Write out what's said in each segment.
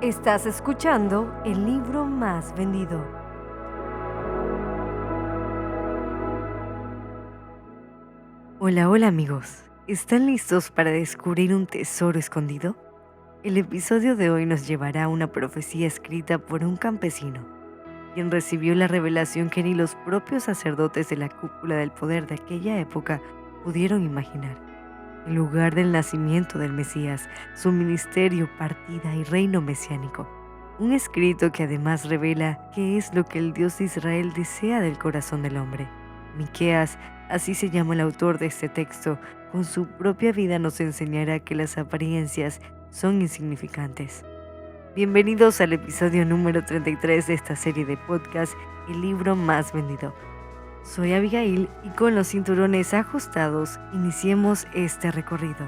Estás escuchando el libro más vendido. Hola amigos, ¿están listos para descubrir un tesoro escondido? El episodio de hoy nos llevará a una profecía escrita por un campesino, quien recibió la revelación que ni los propios sacerdotes de la cúpula del poder de aquella época pudieron imaginar. El lugar del nacimiento del Mesías, su ministerio, partida y reino mesiánico. Un escrito que además revela qué es lo que el Dios de Israel desea del corazón del hombre. Miqueas, así se llama el autor de este texto, con su propia vida nos enseñará que las apariencias son insignificantes. Bienvenidos al episodio número 33 de esta serie de podcast, El libro más vendido. Soy Abigail y con los cinturones ajustados, iniciemos este recorrido.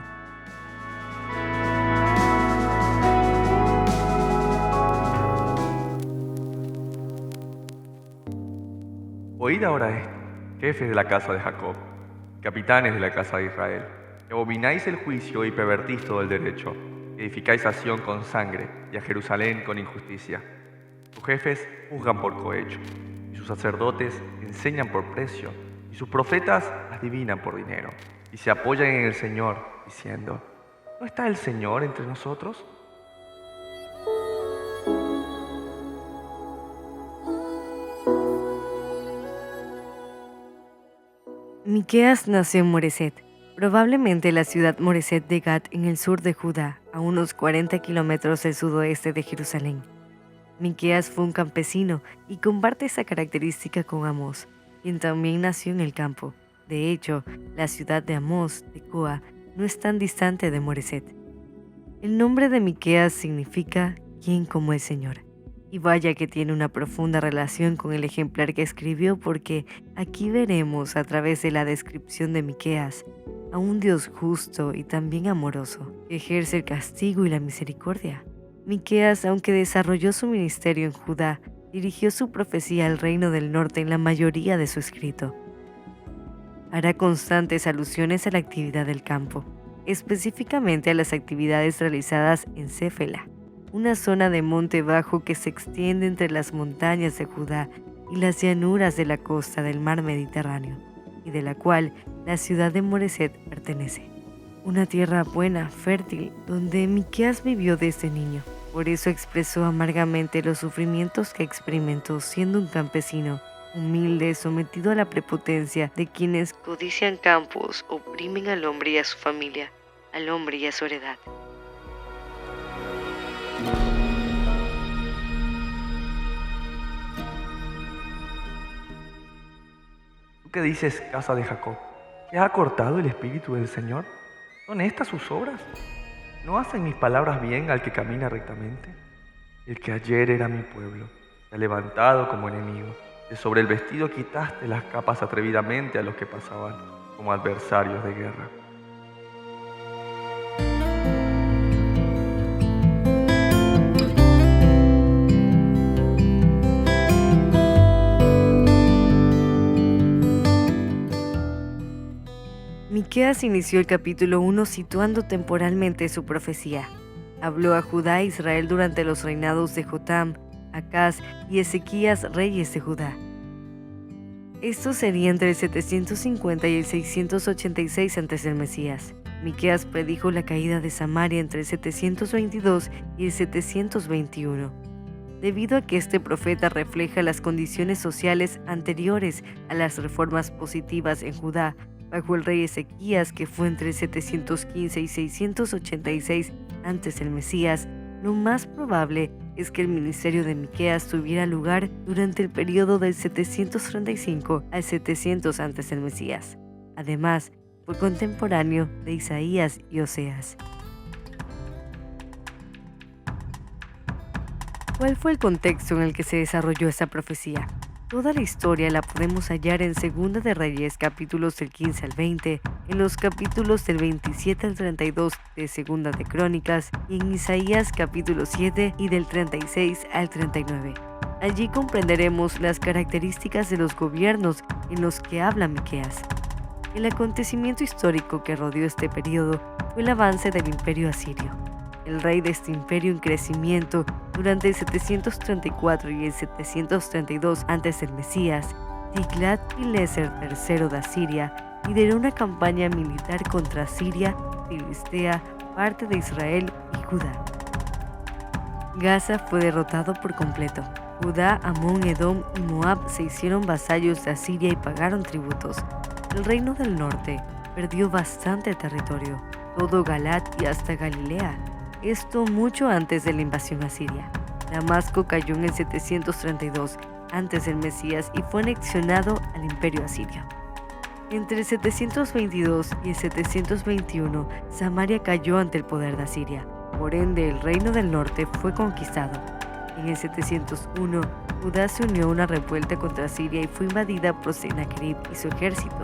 Oíd ahora esto, jefes de la casa de Jacob, capitanes de la casa de Israel, que abomináis el juicio y pervertís todo el derecho, que edificáis a Sión con sangre y a Jerusalén con injusticia. Sus jefes juzgan por cohecho, y sus sacerdotes enseñan por precio, y sus profetas adivinan por dinero, y se apoyan en el Señor, diciendo: ¿no está el Señor entre nosotros? Miqueas nació en Moreset, probablemente la ciudad Moreset de Gat en el sur de Judá, a unos 40 kilómetros del sudoeste de Jerusalén. Miqueas fue un campesino y comparte esa característica con Amós, quien también nació en el campo. De hecho, la ciudad de Amós, Tecoa, no es tan distante de Moreset. El nombre de Miqueas significa «¿Quién como el Señor?». Y vaya que tiene una profunda relación con el ejemplar que escribió, porque aquí veremos a través de la descripción de Miqueas a un Dios justo y también amoroso, que ejerce el castigo y la misericordia. Miqueas, aunque desarrolló su ministerio en Judá, dirigió su profecía al reino del norte en la mayoría de su escrito. Hará constantes alusiones a la actividad del campo, específicamente a las actividades realizadas en Céfela, una zona de monte bajo que se extiende entre las montañas de Judá y las llanuras de la costa del mar Mediterráneo, y de la cual la ciudad de Moreset pertenece. Una tierra buena, fértil, donde Miqueas vivió desde niño. Por eso expresó amargamente los sufrimientos que experimentó siendo un campesino, humilde, sometido a la prepotencia de quienes codician campos, oprimen al hombre y a su familia, al hombre y a su heredad. ¿Tú qué dices, casa de Jacob? ¿Que ha cortado el espíritu del Señor? ¿Son estas sus obras? ¿No hacen mis palabras bien al que camina rectamente? El que ayer era mi pueblo, se ha levantado como enemigo. De sobre el vestido quitaste las capas atrevidamente a los que pasaban como adversarios de guerra. Miqueas inició el capítulo 1 situando temporalmente su profecía. Habló a Judá e Israel durante los reinados de Jotam, Acaz y Ezequías, reyes de Judá. Esto sería entre el 750 y el 686 antes del Mesías. Miqueas predijo la caída de Samaria entre el 722 y el 721. Debido a que este profeta refleja las condiciones sociales anteriores a las reformas positivas en Judá, bajo el rey Ezequías, que fue entre 715 y 686 antes del Mesías, lo más probable es que el ministerio de Miqueas tuviera lugar durante el periodo del 735 al 700 antes del Mesías. Además, fue contemporáneo de Isaías y Oseas. ¿Cuál fue el contexto en el que se desarrolló esta profecía? Toda la historia la podemos hallar en Segunda de Reyes, capítulos del 15 al 20, en los capítulos del 27 al 32 de Segunda de Crónicas y en Isaías capítulo 7 y del 36 al 39. Allí comprenderemos las características de los gobiernos en los que habla Miqueas. El acontecimiento histórico que rodeó este periodo fue el avance del Imperio Asirio. el rey de este imperio en crecimiento durante el 734 y el 732 antes del Mesías, Tiglat-Pileser III de Asiria lideró una campaña militar contra Siria, Filistea, parte de Israel y Judá. Gaza fue derrotado por completo. Judá, Amón, Edom y Moab se hicieron vasallos de Asiria y pagaron tributos. El reino del norte perdió bastante territorio, todo Galat y hasta Galilea. Esto mucho antes de la invasión asiria. Damasco cayó en el 732 antes del Mesías y fue anexionado al imperio asirio. Entre el 722 y el 721, Samaria cayó ante el poder de Asiria. Por ende, el reino del norte fue conquistado. En el 701, Judá se unió a una revuelta contra Siria y fue invadida por Sennacherib y su ejército.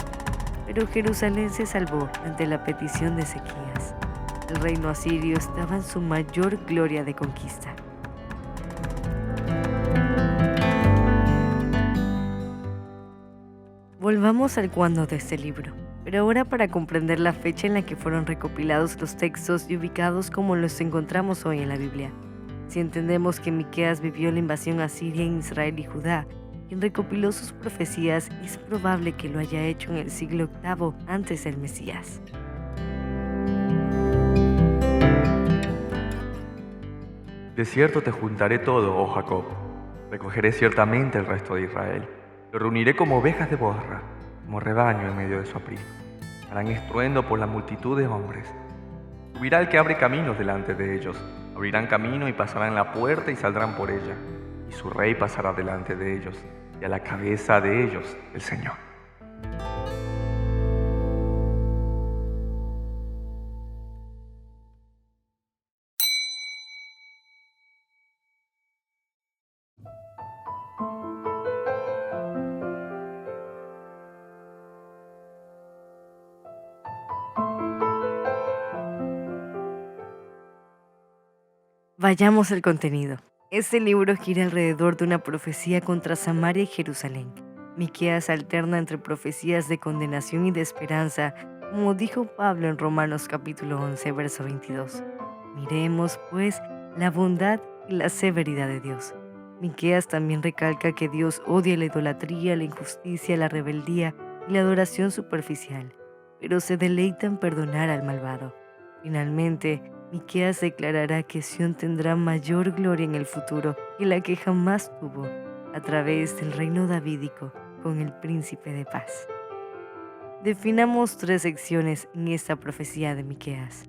Pero Jerusalén se salvó ante la petición de Ezequías. El reino asirio estaba en su mayor gloria de conquista. Volvamos al cuándo de este libro, pero ahora para comprender la fecha en la que fueron recopilados los textos y ubicados como los encontramos hoy en la Biblia. Si entendemos que Miqueas vivió la invasión asiria en Israel y Judá, quien recopiló sus profecías, es probable que lo haya hecho en el siglo VIII antes del Mesías. De cierto te juntaré todo, oh Jacob. Recogeré ciertamente el resto de Israel. Lo reuniré como ovejas de borra, como rebaño en medio de su aprisco. Harán estruendo por la multitud de hombres. Subirá el que abre caminos delante de ellos. Abrirán camino y pasarán la puerta y saldrán por ella. Y su rey pasará delante de ellos, y a la cabeza de ellos el Señor. Vayamos al contenido. Este libro gira alrededor de una profecía contra Samaria y Jerusalén. Miqueas alterna entre profecías de condenación y de esperanza, como dijo Pablo en Romanos capítulo 11, verso 22. Miremos, pues, la bondad y la severidad de Dios. Miqueas también recalca que Dios odia la idolatría, la injusticia, la rebeldía y la adoración superficial, pero se deleita en perdonar al malvado. Finalmente, Miqueas declarará que Sión tendrá mayor gloria en el futuro que la que jamás tuvo, a través del reino davídico con el príncipe de paz. Definamos 3 secciones en esta profecía de Miqueas.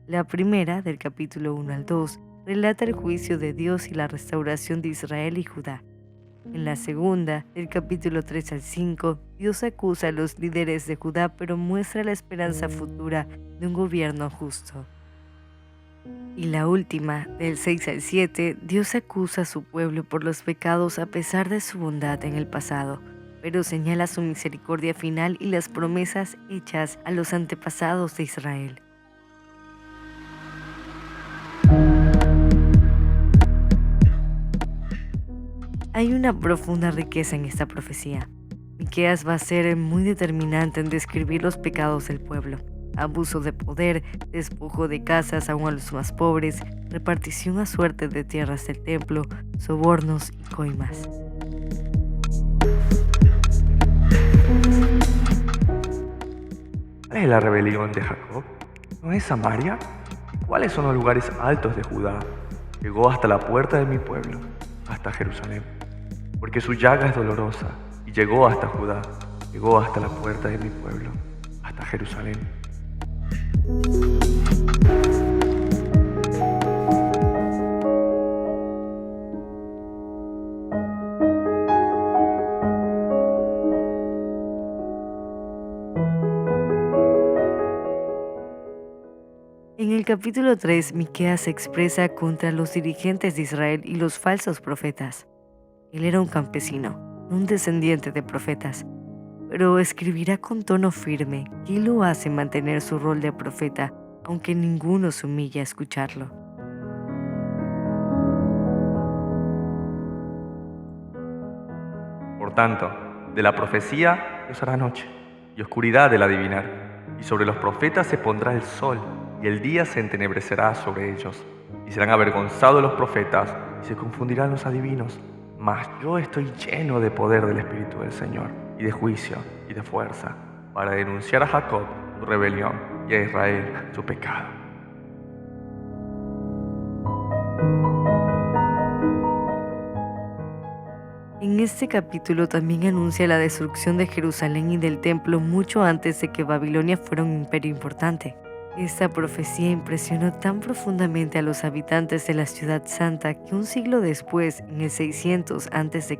La primera, del capítulo 1 al 2, relata el juicio de Dios y la restauración de Israel y Judá. En la segunda, del capítulo 3 al 5, Dios acusa a los líderes de Judá, pero muestra la esperanza futura de un gobierno justo. Y la última, del 6 al 7, Dios acusa a su pueblo por los pecados a pesar de su bondad en el pasado, pero señala su misericordia final y las promesas hechas a los antepasados de Israel. Hay una profunda riqueza en esta profecía. Miqueas va a ser muy determinante en describir los pecados del pueblo. Abuso de poder, despojo de casas aún a los más pobres, repartición a suerte de tierras del templo, sobornos y coimas. ¿Cuál es la rebelión de Jacob? ¿No es Samaria? ¿Cuáles son los lugares altos de Judá? Llegó hasta la puerta de mi pueblo, hasta Jerusalén. Porque su llaga es dolorosa, y llegó hasta Judá, llegó hasta la puerta de mi pueblo, hasta Jerusalén. En el capítulo 3, Miqueas se expresa contra los dirigentes de Israel y los falsos profetas. Él era un campesino, un descendiente de profetas, pero escribirá con tono firme que lo hace mantener su rol de profeta, aunque ninguno se humilla a escucharlo. Por tanto, de la profecía Dios hará noche, y oscuridad del adivinar, y sobre los profetas se pondrá el sol, y el día se entenebrecerá sobre ellos. y serán avergonzados los profetas y se confundirán los adivinos. Mas yo estoy lleno de poder del Espíritu del Señor, y de juicio y de fuerza, para denunciar a Jacob su rebelión y a Israel su pecado. En este capítulo también anuncia la destrucción de Jerusalén y del templo mucho antes de que Babilonia fuera un imperio importante. Esta profecía impresionó tan profundamente a los habitantes de la ciudad santa que un siglo después, en el 600 a.C.,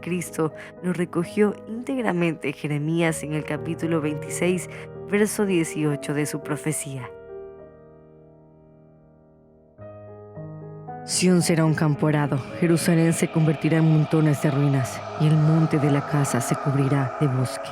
lo recogió íntegramente Jeremías en el capítulo 26, verso 18 de su profecía. Sión será un campo arado, Jerusalén se convertirá en montones de ruinas, y el monte de la casa se cubrirá de bosque.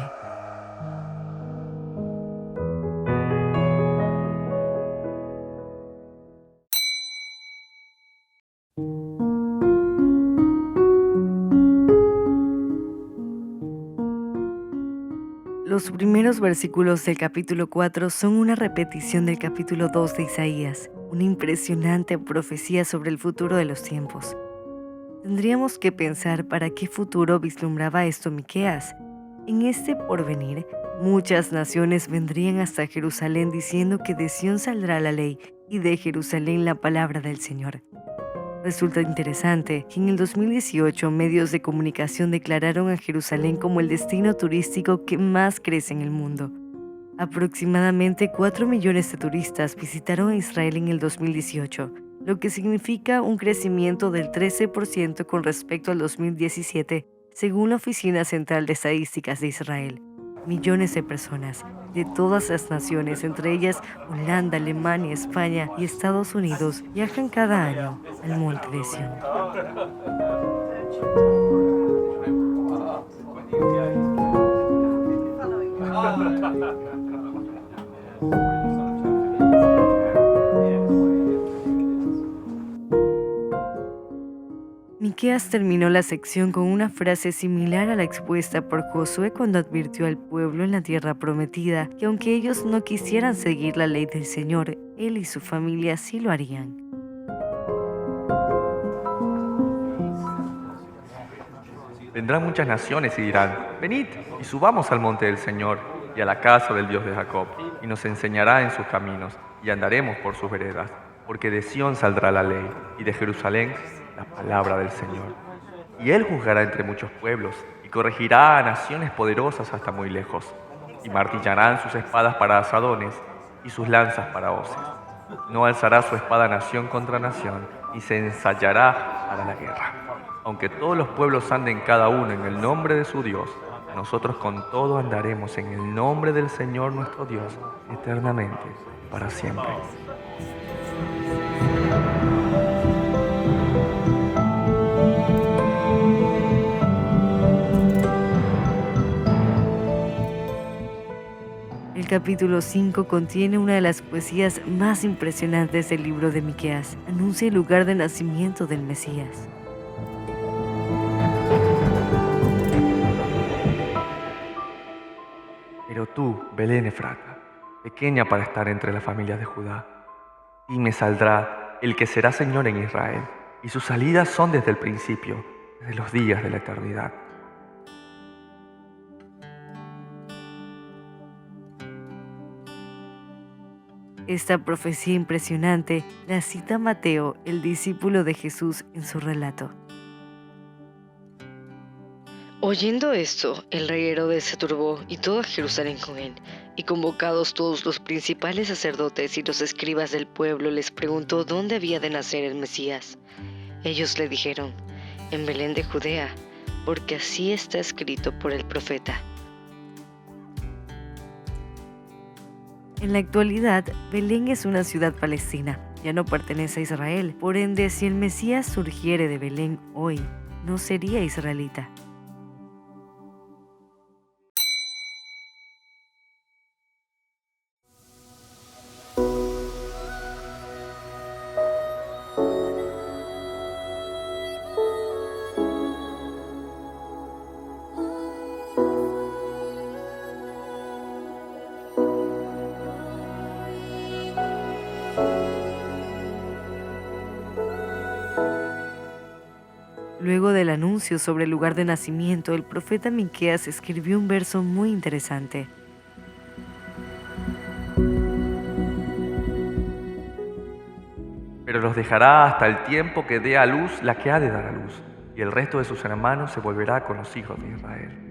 Los primeros versículos del capítulo 4 son una repetición del capítulo 2 de Isaías, una impresionante profecía sobre el futuro de los tiempos. Tendríamos que pensar para qué futuro vislumbraba esto Miqueas. En este porvenir, muchas naciones vendrían hasta Jerusalén diciendo que de Sión saldrá la ley y de Jerusalén la palabra del Señor. Resulta interesante que en el 2018 medios de comunicación declararon a Jerusalén como el destino turístico que más crece en el mundo. Aproximadamente 4 millones de turistas visitaron a Israel en el 2018, lo que significa un crecimiento del 13% con respecto al 2017, según la Oficina Central de Estadísticas de Israel. Millones de personas de todas las naciones, entre ellas Holanda, Alemania, España y Estados Unidos, viajan cada año al Monte de Sión. Miqueas terminó la sección con una frase similar a la expuesta por Josué cuando advirtió al pueblo en la tierra prometida que aunque ellos no quisieran seguir la ley del Señor, él y su familia sí lo harían. Vendrán muchas naciones y dirán: venid y subamos al monte del Señor y a la casa del Dios de Jacob, y nos enseñará en sus caminos, y andaremos por sus veredas, porque de Sión saldrá la ley, y de Jerusalén la palabra del Señor. Y él juzgará entre muchos pueblos, y corregirá a naciones poderosas hasta muy lejos, y martillarán sus espadas para asadones, y sus lanzas para hoces. No alzará su espada nación contra nación, ni se ensayará para la guerra. Aunque todos los pueblos anden cada uno en el nombre de su Dios, nosotros con todo andaremos en el nombre del Señor nuestro Dios, eternamente, para siempre. El capítulo 5 contiene una de las poesías más impresionantes del libro de Miqueas. Anuncia el lugar de nacimiento del Mesías. Pero tú, Belén Efrata, pequeña para estar entre las familias de Judá, y me saldrá el que será Señor en Israel, y sus salidas son desde el principio, desde los días de la eternidad. Esta profecía impresionante la cita Mateo, el discípulo de Jesús, en su relato. Oyendo esto, el rey Herodes se turbó y toda Jerusalén con él, y convocados todos los principales sacerdotes y los escribas del pueblo, les preguntó dónde había de nacer el Mesías. Ellos le dijeron: en Belén de Judea, porque así está escrito por el profeta. En la actualidad, Belén es una ciudad palestina, ya no pertenece a Israel. Por ende, si el Mesías surgiere de Belén hoy, no sería israelita. Luego del anuncio sobre el lugar de nacimiento, el profeta Miqueas escribió un verso muy interesante. Pero los dejará hasta el tiempo que dé a luz la que ha de dar a luz, y el resto de sus hermanos se volverá con los hijos de Israel.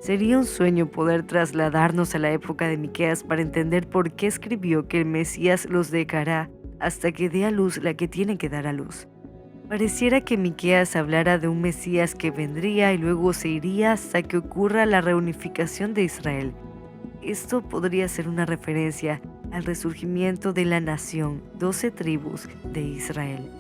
Sería un sueño poder trasladarnos a la época de Miqueas para entender por qué escribió que el Mesías los dejará hasta que dé a luz la que tiene que dar a luz. Pareciera que Miqueas hablara de un Mesías que vendría y luego se iría hasta que ocurra la reunificación de Israel. Esto podría ser una referencia al resurgimiento de la nación, 12 tribus de Israel.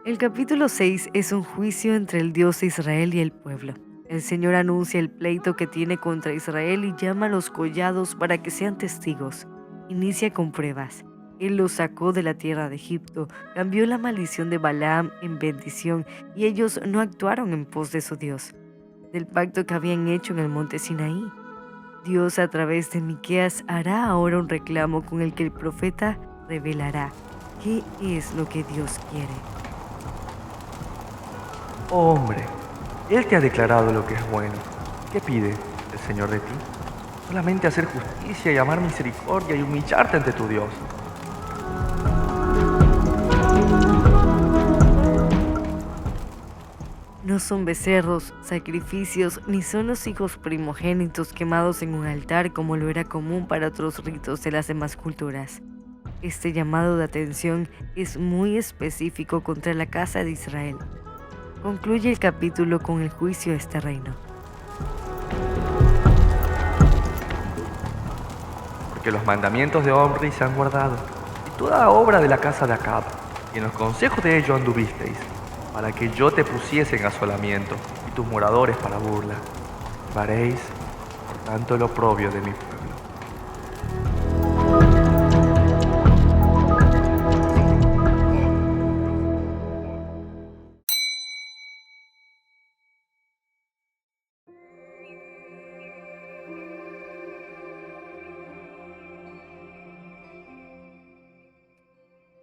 El capítulo 6 es un juicio entre el Dios de Israel y el pueblo. El Señor anuncia el pleito que tiene contra Israel y llama a los collados para que sean testigos. Inicia con pruebas. Él los sacó de la tierra de Egipto, cambió la maldición de Balaam en bendición y ellos no actuaron en pos de su Dios, del pacto que habían hecho en el monte Sinaí. Dios a través de Miqueas hará ahora un reclamo con el que el profeta revelará qué es lo que Dios quiere. Oh hombre, Él te ha declarado lo que es bueno. ¿Qué pide el Señor de ti? Solamente hacer justicia y amar misericordia y humillarte ante tu Dios. No son becerros, sacrificios, ni son los hijos primogénitos quemados en un altar como lo era común para otros ritos de las demás culturas. Este llamado de atención es muy específico contra la casa de Israel. Concluye el capítulo con el juicio de este reino. Porque los mandamientos de Omri se han guardado, y toda obra de la casa de Acab, y en los consejos de ellos anduvisteis, para que yo te pusiese en asolamiento, y tus moradores para burla. Llevaréis, por tanto, el oprobio de mi pueblo.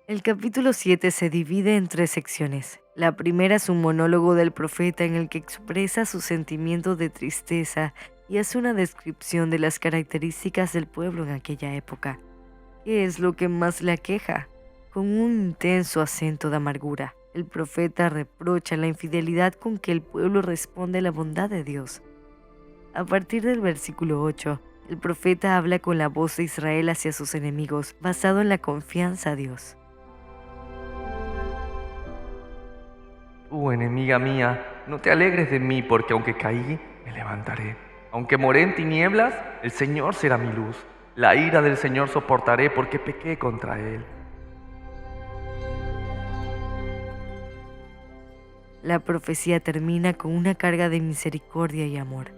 El capítulo 7 se divide en tres secciones. La primera es un monólogo del profeta en el que expresa sus sentimientos de tristeza y hace una descripción de las características del pueblo en aquella época. ¿Qué es lo que más le aqueja? Con un intenso acento de amargura, el profeta reprocha la infidelidad con que el pueblo responde a la bondad de Dios. A partir del versículo 8, el profeta habla con la voz de Israel hacia sus enemigos, basado en la confianza a Dios. Tú, enemiga mía, no te alegres de mí, porque aunque caí, me levantaré. Aunque moré en tinieblas, el Señor será mi luz. La ira del Señor soportaré, porque pequé contra Él. La profecía termina con una carga de misericordia y amor.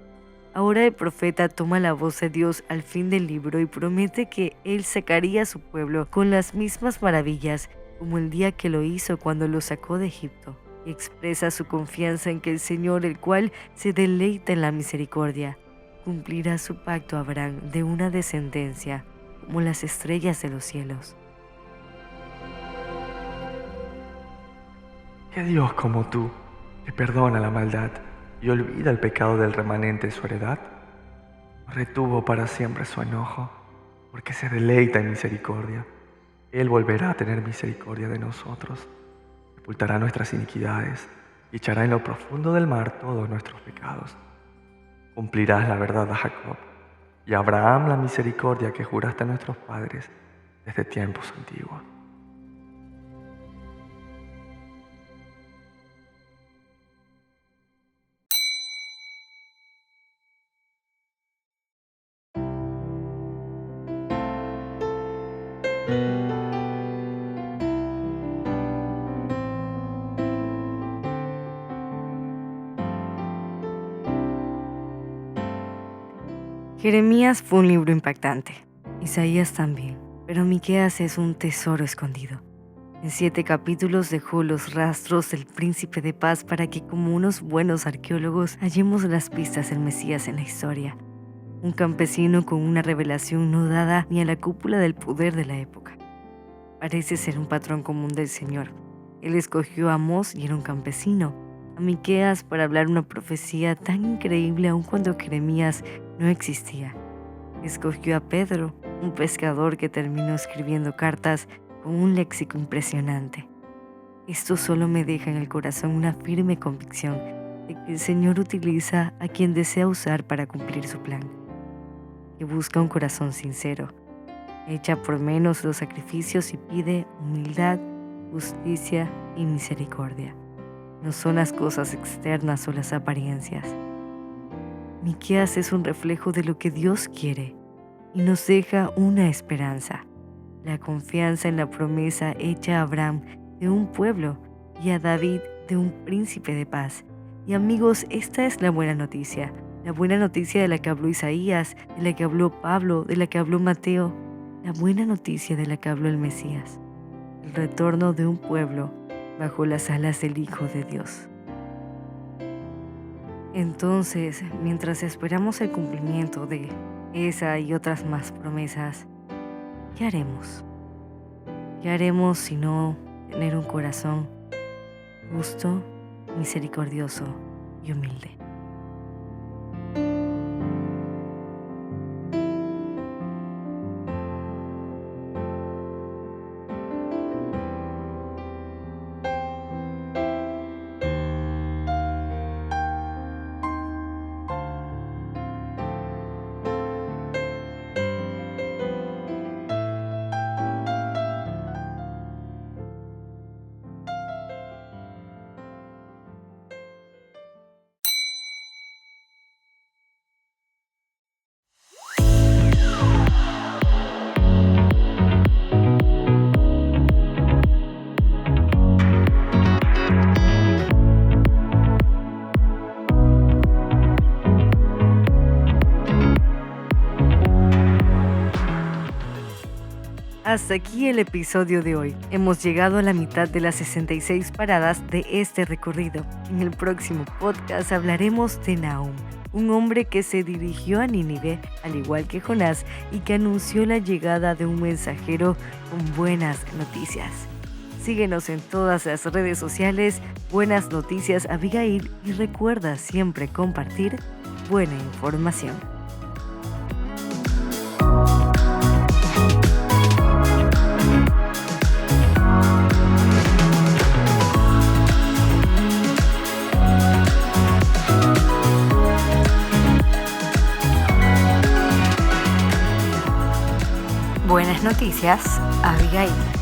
Ahora el profeta toma la voz de Dios al fin del libro y promete que Él sacaría a su pueblo con las mismas maravillas como el día que lo hizo cuando lo sacó de Egipto. Y expresa su confianza en que el Señor, el cual se deleita en la misericordia, cumplirá su pacto a Abraham de una descendencia como las estrellas de los cielos. Que Dios como tú, que perdona la maldad y olvida el pecado del remanente de su heredad, no retuvo para siempre su enojo, porque se deleita en misericordia. Él volverá a tener misericordia de nosotros, sepultará nuestras iniquidades y echará en lo profundo del mar todos nuestros pecados. Cumplirás la verdad a Jacob y a Abraham la misericordia que juraste a nuestros padres desde tiempos antiguos. Jeremías fue un libro impactante. Isaías también, pero Miqueas es un tesoro escondido. En 7 capítulos dejó los rastros del príncipe de paz para que, como unos buenos arqueólogos, hallemos las pistas del Mesías en la historia. Un campesino con una revelación no dada ni a la cúpula del poder de la época. Parece ser un patrón común del Señor. Él escogió a Amós y era un campesino, a Miqueas para hablar una profecía tan increíble aun cuando Jeremías no existía. Escogió a Pedro, un pescador que terminó escribiendo cartas con un léxico impresionante. Esto solo me deja en el corazón una firme convicción de que el Señor utiliza a quien desea usar para cumplir su plan, que busca un corazón sincero, echa por menos los sacrificios y pide humildad, justicia y misericordia. No son las cosas externas o las apariencias. Miqueas es un reflejo de lo que Dios quiere y nos deja una esperanza, la confianza en la promesa hecha a Abraham de un pueblo y a David de un príncipe de paz. Y amigos, esta es la buena noticia de la que habló Isaías, de la que habló Pablo, de la que habló Mateo, la buena noticia de la que habló el Mesías, el retorno de un pueblo bajo las alas del Hijo de Dios. Entonces, mientras esperamos el cumplimiento de esa y otras más promesas, ¿qué haremos? ¿Qué haremos si no tener un corazón justo, misericordioso y humilde? Hasta aquí el episodio de hoy. Hemos llegado a la mitad de las 66 paradas de este recorrido. En el próximo podcast hablaremos de Nahum, un hombre que se dirigió a Nínive, al igual que Jonás, y que anunció la llegada de un mensajero con buenas noticias. Síguenos en todas las redes sociales, Buenas Noticias Abigail, y recuerda siempre compartir buena información. Buenas Noticias Abigail.